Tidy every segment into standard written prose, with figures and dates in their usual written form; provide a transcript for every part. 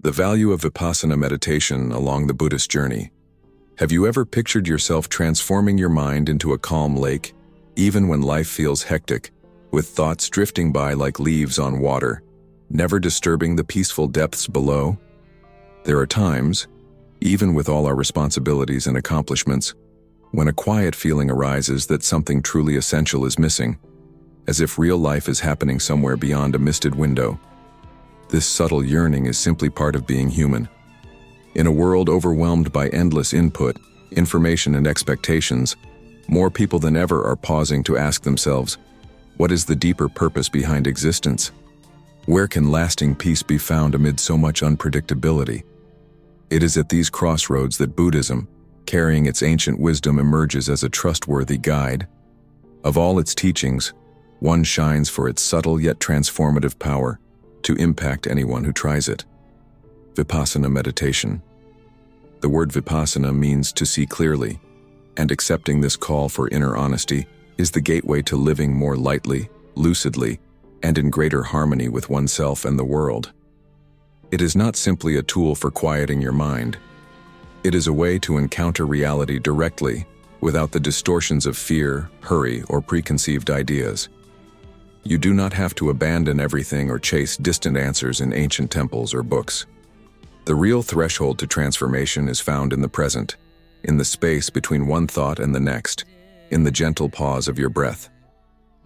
The value of Vipassana meditation along the Buddhist journey. Have you ever pictured yourself transforming your mind into a calm lake, even when life feels hectic, with thoughts drifting by like leaves on water, never disturbing the peaceful depths below? There are times, even with all our responsibilities and accomplishments, when a quiet feeling arises that something truly essential is missing, as if real life is happening somewhere beyond a misted window. This subtle yearning is simply part of being human. In a world overwhelmed by endless input, information, and expectations, more people than ever are pausing to ask themselves, what is the deeper purpose behind existence? Where can lasting peace be found amid so much unpredictability? It is at these crossroads that Buddhism, carrying its ancient wisdom, emerges as a trustworthy guide. Of all its teachings, one shines for its subtle yet transformative power to impact anyone who tries it. Vipassana meditation. The word Vipassana means to see clearly, and accepting this call for inner honesty is the gateway to living more lightly, lucidly, and in greater harmony with oneself and the world. It is not simply a tool for quieting your mind. It is a way to encounter reality directly, without the distortions of fear, hurry, or preconceived ideas. You do not have to abandon everything or chase distant answers in ancient temples or books. The real threshold to transformation is found in the present, in the space between one thought and the next, in the gentle pause of your breath.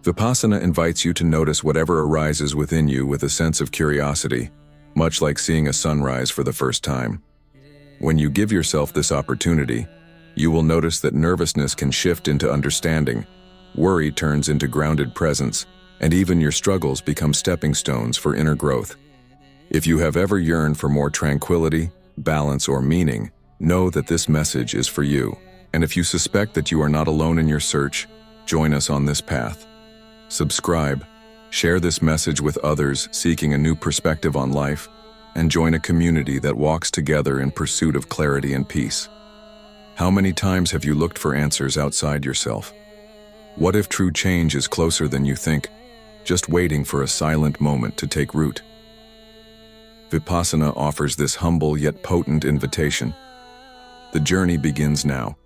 Vipassana invites you to notice whatever arises within you with a sense of curiosity, much like seeing a sunrise for the first time. When you give yourself this opportunity, you will notice that nervousness can shift into understanding, worry turns into grounded presence, and even your struggles become stepping stones for inner growth. If you have ever yearned for more tranquility, balance, or meaning, know that this message is for you. And if you suspect that you are not alone in your search, join us on this path. Subscribe, share this message with others seeking a new perspective on life, and join a community that walks together in pursuit of clarity and peace. How many times have you looked for answers outside yourself? What if true change is closer than you think, just waiting for a silent moment to take root? Vipassana offers this humble yet potent invitation. The journey begins now.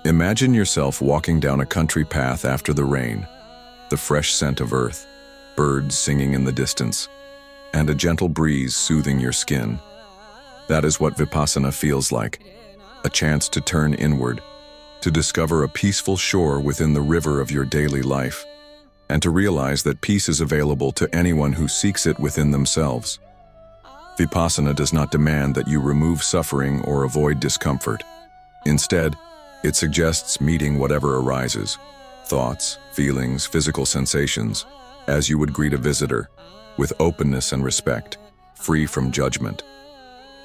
Imagine yourself walking down a country path after the rain, the fresh scent of earth, birds singing in the distance, and a gentle breeze soothing your skin. That is what Vipassana feels like, a chance to turn inward, to discover a peaceful shore within the river of your daily life, and to realize that peace is available to anyone who seeks it within themselves. Vipassana does not demand that you remove suffering or avoid discomfort. Instead, it suggests meeting whatever arises, thoughts, feelings, physical sensations, as you would greet a visitor, with openness and respect, free from judgment.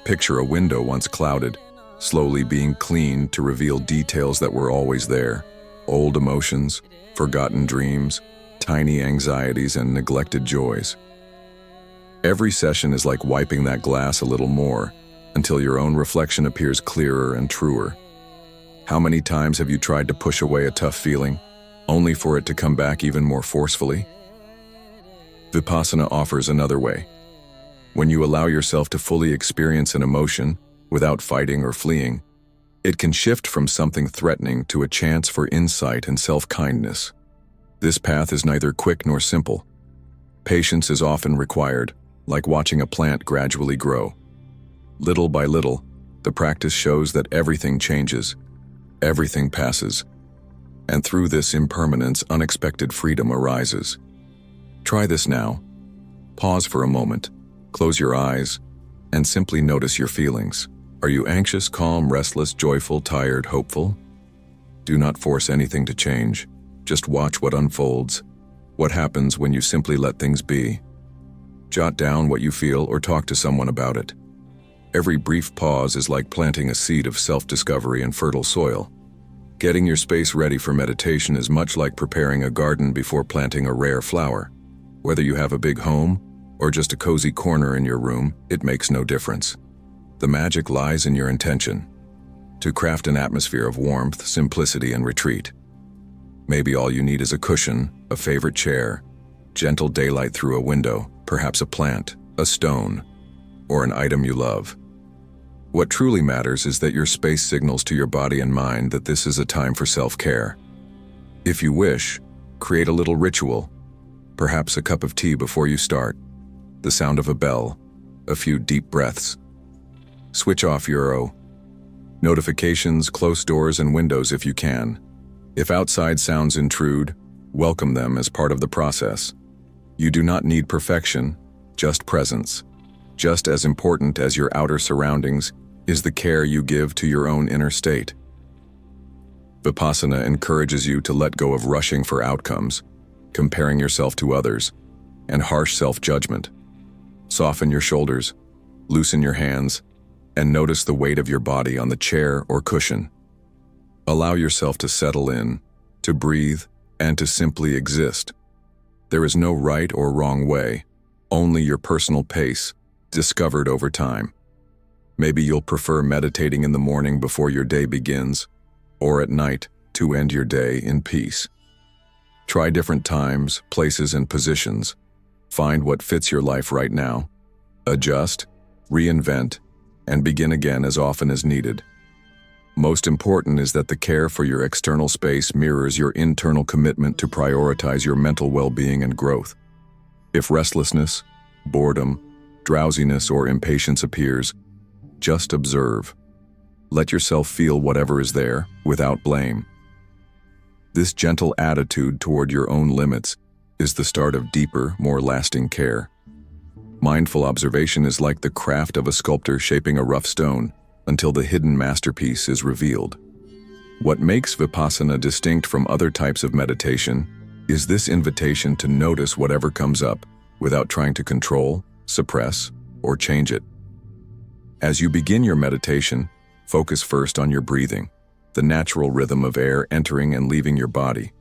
Picture a window once clouded, slowly being cleaned to reveal details that were always there, old emotions, forgotten dreams, tiny anxieties, and neglected joys. Every session is like wiping that glass a little more, until your own reflection appears clearer and truer. How many times have you tried to push away a tough feeling, only for it to come back even more forcefully? Vipassana offers another way. When you allow yourself to fully experience an emotion, without fighting or fleeing, it can shift from something threatening to a chance for insight and self-kindness. This path is neither quick nor simple. Patience is often required, like watching a plant gradually grow. Little by little, the practice shows that everything changes, everything passes, and through this impermanence, unexpected freedom arises. Try this now. Pause for a moment, close your eyes, and simply notice your feelings. Are you anxious, calm, restless, joyful, tired, hopeful? Do not force anything to change. Just watch what unfolds, what happens when you simply let things be. Jot down what you feel or talk to someone about it. Every brief pause is like planting a seed of self-discovery in fertile soil. Getting your space ready for meditation is much like preparing a garden before planting a rare flower. Whether you have a big home or just a cozy corner in your room, it makes no difference. The magic lies in your intention, to craft an atmosphere of warmth, simplicity, and retreat. Maybe all you need is a cushion, a favorite chair, gentle daylight through a window, perhaps a plant, a stone, or an item you love. What truly matters is that your space signals to your body and mind that this is a time for self-care. If you wish, create a little ritual, perhaps a cup of tea before you start, the sound of a bell, a few deep breaths. Switch off your notifications, close doors and windows if you can. If outside sounds intrude, welcome them as part of the process. You do not need perfection, just presence. Just as important as your outer surroundings is the care you give to your own inner state. Vipassana encourages you to let go of rushing for outcomes, comparing yourself to others, and harsh self-judgment. Soften your shoulders, loosen your hands, and notice the weight of your body on the chair or cushion. Allow yourself to settle in, to breathe, and to simply exist. There is no right or wrong way, only your personal pace, discovered over time. Maybe you'll prefer meditating in the morning before your day begins, or at night to end your day in peace. Try different times, places, and positions. Find what fits your life right now. Adjust, reinvent, and begin again as often as needed. Most important is that the care for your external space mirrors your internal commitment to prioritize your mental well-being and growth. If restlessness, boredom, drowsiness, or impatience appears, just observe. Let yourself feel whatever is there, without blame. This gentle attitude toward your own limits is the start of deeper, more lasting care. Mindful observation is like the craft of a sculptor shaping a rough stone until the hidden masterpiece is revealed. What makes Vipassana distinct from other types of meditation is this invitation to notice whatever comes up without trying to control, suppress, or change it. As you begin your meditation, focus first on your breathing, the natural rhythm of air entering and leaving your body.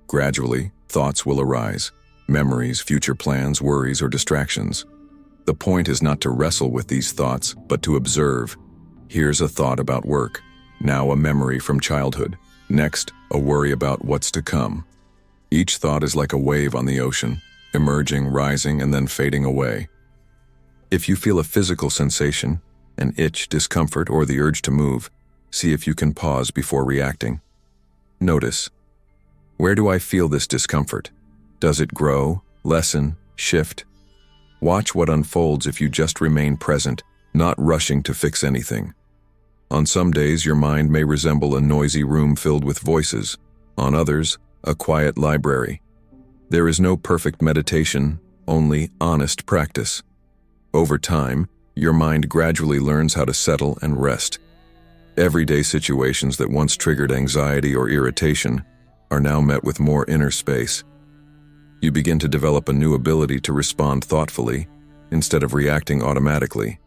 Gradually, thoughts will arise, memories, future plans, worries, or distractions. The point is not to wrestle with these thoughts, but to observe. Here's a thought about work, now a memory from childhood, next, a worry about what's to come. Each thought is like a wave on the ocean, emerging, rising, and then fading away. If you feel a physical sensation, an itch, discomfort, or the urge to move, see if you can pause before reacting. Notice, where do I feel this discomfort? Does it grow, lessen, shift? Watch what unfolds if you just remain present, not rushing to fix anything. On some days, your mind may resemble a noisy room filled with voices. On others, a quiet library. There is no perfect meditation, only honest practice. Over time, your mind gradually learns how to settle and rest. Everyday situations that once triggered anxiety or irritation are now met with more inner space. You begin to develop a new ability to respond thoughtfully instead of reacting automatically.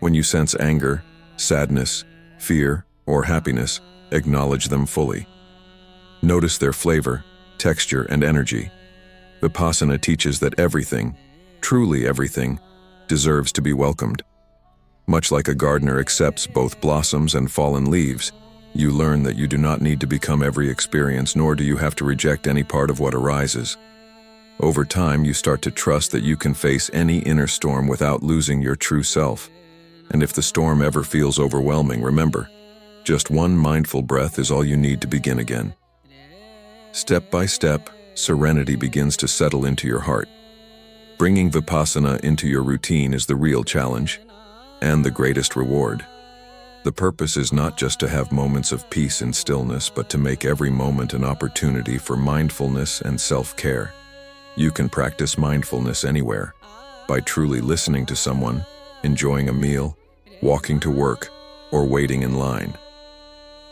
When you sense anger, sadness, fear, or happiness, acknowledge them fully. Notice their flavor, texture, and energy. Vipassana teaches that everything, truly everything, deserves to be welcomed. Much like a gardener accepts both blossoms and fallen leaves, you learn that you do not need to become every experience, nor do you have to reject any part of what arises. Over time, you start to trust that you can face any inner storm without losing your true self. And if the storm ever feels overwhelming, remember, just one mindful breath is all you need to begin again. Step by step, serenity begins to settle into your heart. Bringing Vipassana into your routine is the real challenge, and the greatest reward. The purpose is not just to have moments of peace and stillness, but to make every moment an opportunity for mindfulness and self-care. You can practice mindfulness anywhere, by truly listening to someone, enjoying a meal, walking to work, or waiting in line.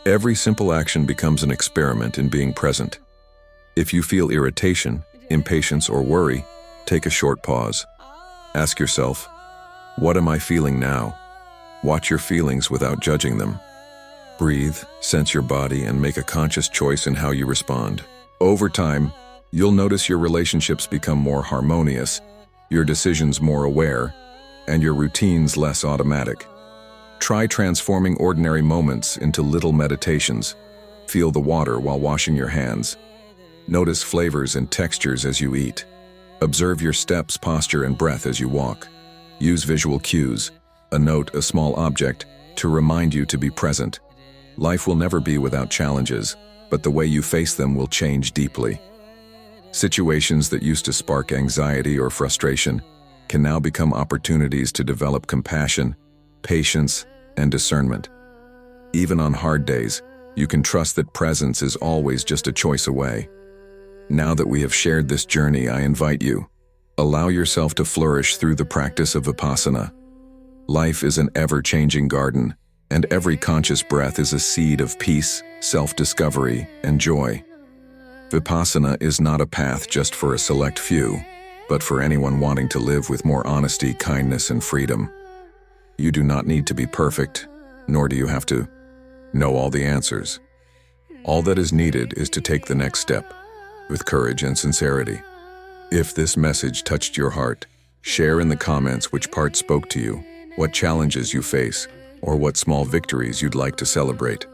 Every simple action becomes an experiment in being present. If you feel irritation, impatience, or worry, take a short pause. Ask yourself, what am I feeling now? Watch your feelings without judging them. Breathe, sense your body, and make a conscious choice in how you respond. Over time, you'll notice your relationships become more harmonious, your decisions more aware, and your routines less automatic. Try transforming ordinary moments into little meditations. Feel the water while washing your hands. Notice flavors and textures as you eat. Observe your steps, posture, and breath as you walk. Use visual cues, a note, a small object, to remind you to be present. Life will never be without challenges, but the way you face them will change deeply. Situations that used to spark anxiety or frustration can now become opportunities to develop compassion, patience, and discernment. Even on hard days, you can trust that presence is always just a choice away. Now that we have shared this journey, I invite you, allow yourself to flourish through the practice of Vipassana. Life is an ever-changing garden, and every conscious breath is a seed of peace, self-discovery, and joy. Vipassana is not a path just for a select few, but for anyone wanting to live with more honesty, kindness, and freedom. You do not need to be perfect, nor do you have to know all the answers. All that is needed is to take the next step, with courage and sincerity. If this message touched your heart, share in the comments which part spoke to you, what challenges you face, or what small victories you'd like to celebrate.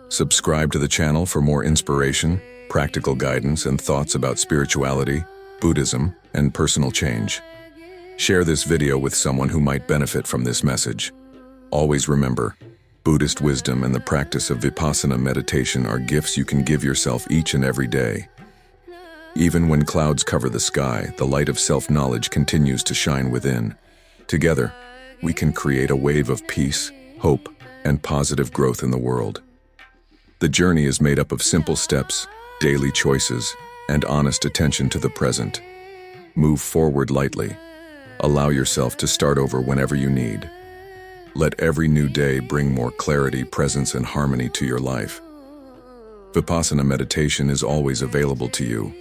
Subscribe to the channel for more inspiration, practical guidance, and thoughts about spirituality, Buddhism, and personal change. Share this video with someone who might benefit from this message. Always remember, Buddhist wisdom and the practice of Vipassana meditation are gifts you can give yourself each and every day. Even when clouds cover the sky, the light of self-knowledge continues to shine within. Together, we can create a wave of peace, hope, and positive growth in the world. The journey is made up of simple steps, daily choices, and honest attention to the present. Move forward lightly. Allow yourself to start over whenever you need. Let every new day bring more clarity, presence, and harmony to your life. Vipassana meditation is always available to you,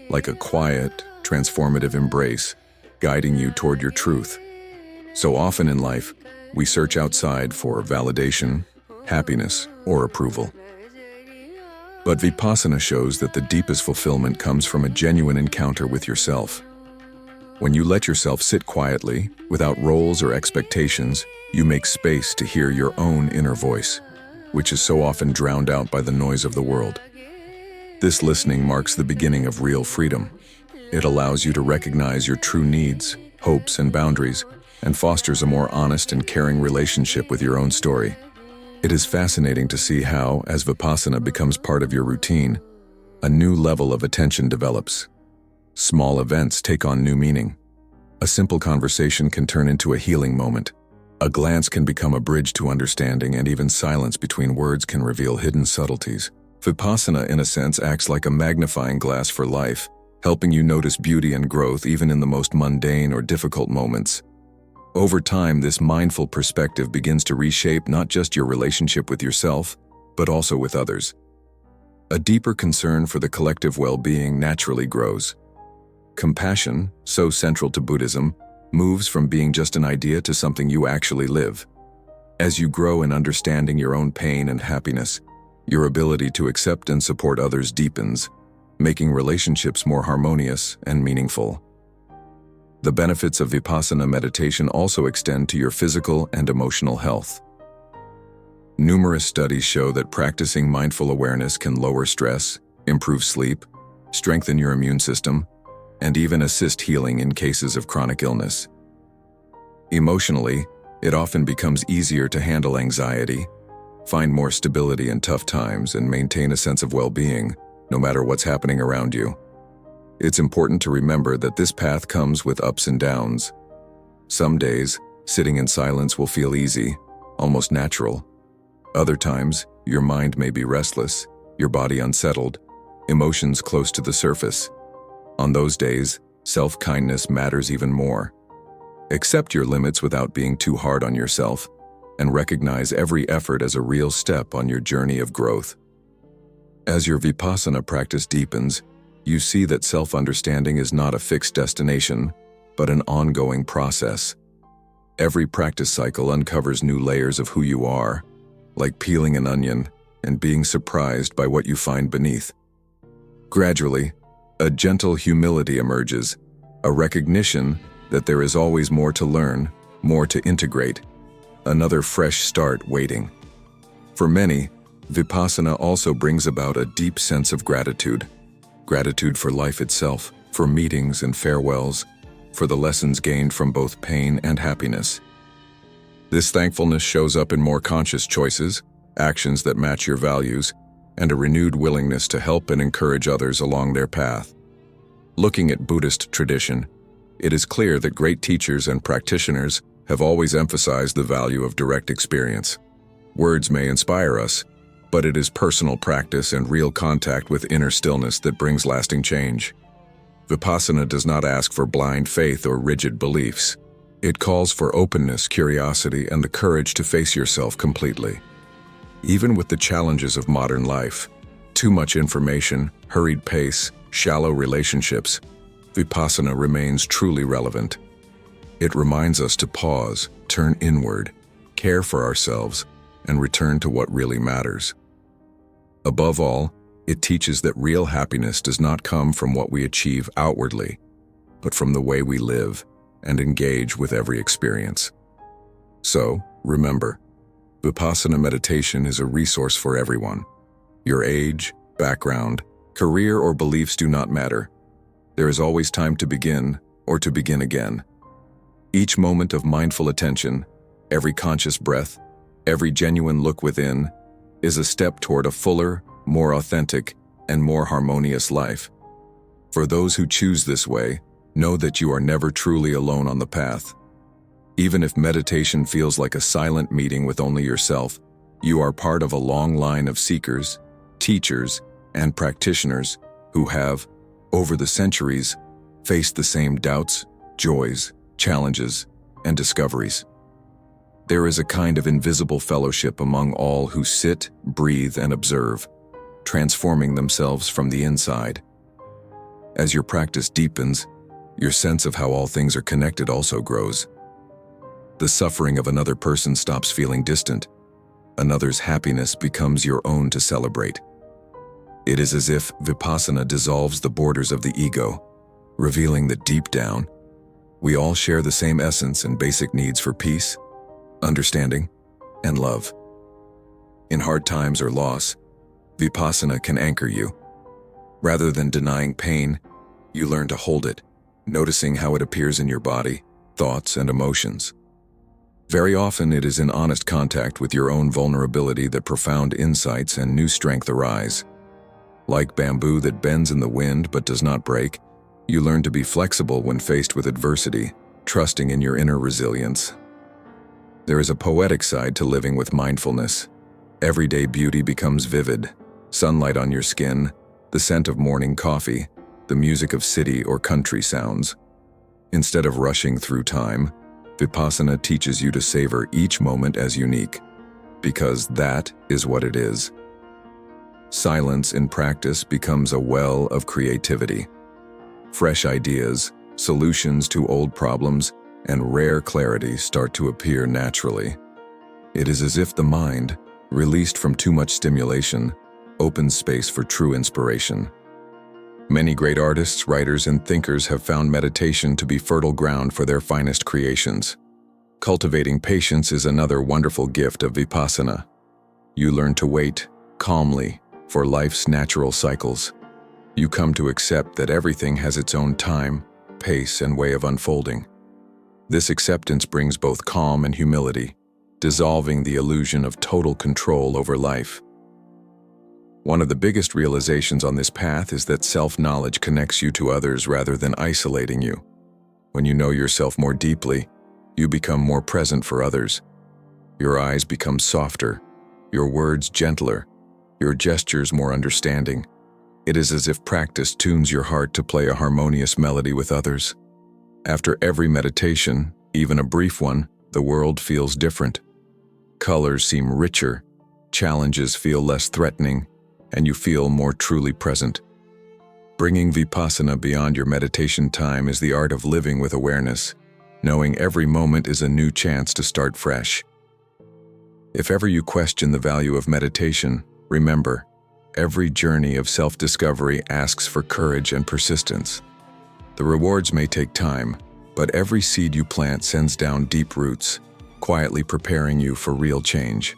like a quiet, transformative embrace, guiding you toward your truth. So often in life, we search outside for validation, happiness, or approval. But Vipassana shows that the deepest fulfillment comes from a genuine encounter with yourself. When you let yourself sit quietly, without roles or expectations, you make space to hear your own inner voice, which is so often drowned out by the noise of the world. This listening marks the beginning of real freedom. It allows you to recognize your true needs, hopes, and boundaries, and fosters a more honest and caring relationship with your own story. It is fascinating to see how, as Vipassana becomes part of your routine, a new level of attention develops. Small events take on new meaning. A simple conversation can turn into a healing moment. A glance can become a bridge to understanding, and even silence between words can reveal hidden subtleties. Vipassana, in a sense, acts like a magnifying glass for life, helping you notice beauty and growth even in the most mundane or difficult moments. Over time, this mindful perspective begins to reshape not just your relationship with yourself, but also with others. A deeper concern for the collective well-being naturally grows. Compassion, so central to Buddhism, moves from being just an idea to something you actually live. As you grow in understanding your own pain and happiness, your ability to accept and support others deepens, making relationships more harmonious and meaningful. The benefits of Vipassana meditation also extend to your physical and emotional health. Numerous studies show that practicing mindful awareness can lower stress, improve sleep, strengthen your immune system, and even assist healing in cases of chronic illness. Emotionally, it often becomes easier to handle anxiety, find more stability in tough times, and maintain a sense of well-being, no matter what's happening around you. It's important to remember that this path comes with ups and downs. Some days, sitting in silence will feel easy, almost natural. Other times, your mind may be restless, your body unsettled, emotions close to the surface. On those days, self-kindness matters even more. Accept your limits without being too hard on yourself, and recognize every effort as a real step on your journey of growth. As your Vipassana practice deepens, you see that self-understanding is not a fixed destination, but an ongoing process. Every practice cycle uncovers new layers of who you are, like peeling an onion and being surprised by what you find beneath. Gradually, a gentle humility emerges, a recognition that there is always more to learn, more to integrate, another fresh start waiting. For many, Vipassana also brings about a deep sense of gratitude. Gratitude for life itself, for meetings and farewells, for the lessons gained from both pain and happiness. This thankfulness shows up in more conscious choices, actions that match your values, and a renewed willingness to help and encourage others along their path. Looking at Buddhist tradition, it is clear that great teachers and practitioners have always emphasized the value of direct experience. Words may inspire us, but it is personal practice and real contact with inner stillness that brings lasting change. Vipassana does not ask for blind faith or rigid beliefs. It calls for openness, curiosity, and the courage to face yourself completely. Even with the challenges of modern life, too much information, hurried pace, shallow relationships, Vipassana remains truly relevant. It reminds us to pause, turn inward, care for ourselves, and return to what really matters. Above all, it teaches that real happiness does not come from what we achieve outwardly, but from the way we live and engage with every experience. So, remember, Vipassana meditation is a resource for everyone. Your age, background, career, or beliefs do not matter. There is always time to begin or to begin again. Each moment of mindful attention, every conscious breath, every genuine look within, is a step toward a fuller, more authentic, and more harmonious life. For those who choose this way, know that you are never truly alone on the path. Even if meditation feels like a silent meeting with only yourself, you are part of a long line of seekers, teachers, and practitioners who have, over the centuries, faced the same doubts, joys, challenges, and discoveries. There is a kind of invisible fellowship among all who sit, breathe, and observe, transforming themselves from the inside. As your practice deepens, your sense of how all things are connected also grows. The suffering of another person stops feeling distant. Another's happiness becomes your own to celebrate. It is as if Vipassana dissolves the borders of the ego, revealing that deep down, we all share the same essence and basic needs for peace, understanding, and love. In hard times or loss, Vipassana can anchor you. Rather than denying pain, you learn to hold it, noticing how it appears in your body, thoughts, and emotions. Very often it is in honest contact with your own vulnerability that profound insights and new strength arise. Like bamboo that bends in the wind but does not break, you learn to be flexible when faced with adversity, trusting in your inner resilience. There is a poetic side to living with mindfulness. Everyday beauty becomes vivid. Sunlight on your skin, the scent of morning coffee, the music of city or country sounds. Instead of rushing through time, Vipassana teaches you to savor each moment as unique, because that is what it is. Silence in practice becomes a well of creativity. Fresh ideas, solutions to old problems, and rare clarity start to appear naturally. It is as if the mind, released from too much stimulation, opens space for true inspiration. Many great artists, writers, and thinkers have found meditation to be fertile ground for their finest creations. Cultivating patience is another wonderful gift of Vipassana. You learn to wait, calmly, for life's natural cycles. You come to accept that everything has its own time, pace, and way of unfolding. This acceptance brings both calm and humility, dissolving the illusion of total control over life. One of the biggest realizations on this path is that self-knowledge connects you to others rather than isolating you. When you know yourself more deeply, you become more present for others. Your eyes become softer, your words gentler, your gestures more understanding. It is as if practice tunes your heart to play a harmonious melody with others. After every meditation, even a brief one, the world feels different. Colors seem richer, challenges feel less threatening, and you feel more truly present. Bringing Vipassana beyond your meditation time is the art of living with awareness, knowing every moment is a new chance to start fresh. If ever you question the value of meditation, remember, every journey of self-discovery asks for courage and persistence. The rewards may take time, but every seed you plant sends down deep roots, quietly preparing you for real change.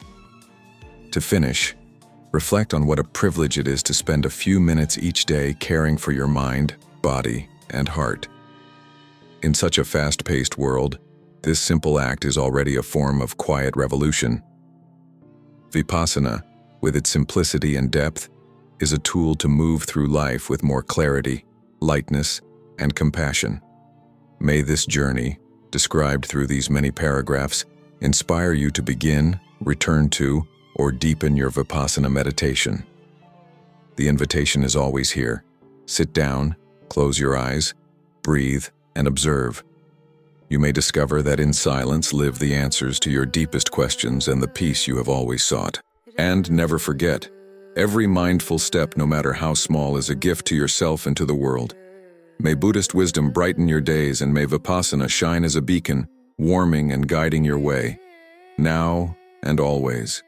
To finish, reflect on what a privilege it is to spend a few minutes each day caring for your mind, body, and heart. In such a fast-paced world, this simple act is already a form of quiet revolution. Vipassana, with its simplicity and depth, is a tool to move through life with more clarity, lightness, and compassion. May this journey, described through these many paragraphs, inspire you to begin, return to, or deepen your Vipassana meditation. The invitation is always here. Sit down, close your eyes, breathe, and observe. You may discover that in silence live the answers to your deepest questions and the peace you have always sought. And never forget, every mindful step, no matter how small, is a gift to yourself and to the world. May Buddhist wisdom brighten your days, and may Vipassana shine as a beacon, warming and guiding your way, now and always.